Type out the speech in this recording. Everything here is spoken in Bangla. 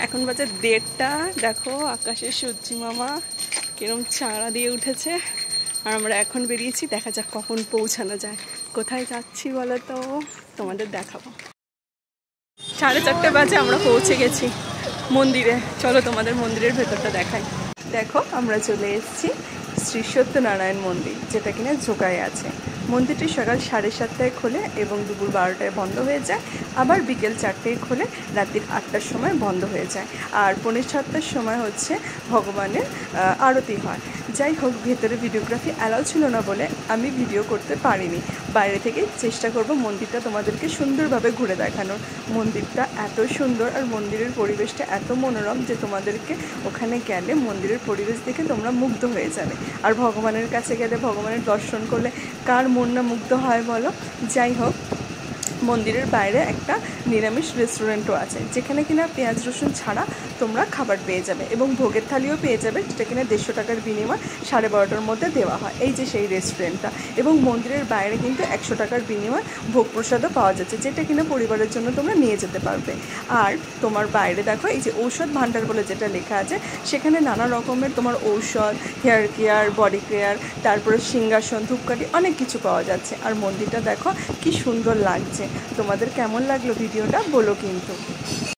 এখন বাজে 1:30। দেখো আকাশে সূর্যি মামা কিরম চাঁড়া দিয়ে উঠেছে। আর আমরা এখন বেরিয়েছি, দেখা যাক কখন পৌঁছানো যায়। কোথায় যাচ্ছি বলো তো, তোমাদের দেখাবো। 4:30 বাজে, আমরা পৌঁছে গেছি মন্দিরে। চলো তোমাদের মন্দিরের ভেতরটা দেখাই। দেখো আমরা চলে এসেছি শ্রী সত্যনারায়ণ মন্দির, যেটা কিনা জোগায় আছে। মন্দিরটি সকাল 7:30টায় খোলে এবং দুপুর 12টায় বন্ধ হয়ে যায়। আবার বিকেল 4টায় খোলে, রাত্রির 8টার সময় বন্ধ হয়ে যায়। আর 6:45টার সময় হচ্ছে ভগবানের আরতি হয়। যাই হোক, ভেতরে ভিডিওগ্রাফি অ্যালাউ ছিল না বলে আমি ভিডিও করতে পারিনি। বাইরে থেকে চেষ্টা করব মন্দিরটা তোমাদেরকে সুন্দরভাবে ঘুরে দেখানোর। মন্দিরটা এত সুন্দর আর মন্দিরের পরিবেশটা এত মনোরম যে তোমাদেরকে ওখানে গেলে মন্দিরের পরিবেশ দেখে তোমরা মুগ্ধ হয়ে যাবে। আর ভগবানের কাছে গেলে, ভগবানের দর্শন করলে কার মন না মুগ্ধ হয় বলো। যাই হোক, মন্দিরের বাইরে একটা নিরামিষ রেস্টুরেন্টও আছে, যেখানে কিনা পেঁয়াজ রসুন ছাড়া তোমরা খাবার পেয়ে যাবে এবং ভোগের থালিও পেয়ে যাবে, যেটা কিনা 150 টাকার বিনিময় 12:30টার মধ্যে দেওয়া হয়। এই যে সেই রেস্টুরেন্টটা। এবং মন্দিরের বাইরে কিন্তু 100 টাকার বিনিময় ভোগ প্রসাদও পাওয়া যাচ্ছে, যেটা কিনা পরিবারের জন্য তোমরা নিয়ে যেতে পারবে। আর তোমার বাইরে দেখো এই যে ঔষধ ভাণ্ডার বলে যেটা লেখা আছে, সেখানে নানা রকমের তোমার ঔষধ, হেয়ার কেয়ার, বডি কেয়ার, তারপরে সিংহাসন, ধূপকাঠি, অনেক কিছু পাওয়া যাচ্ছে। আর মন্দিরটা দেখো কি সুন্দর লাগছে। তোমাদের কেমন লাগলো ভিডিওটা বলো কিন্তু।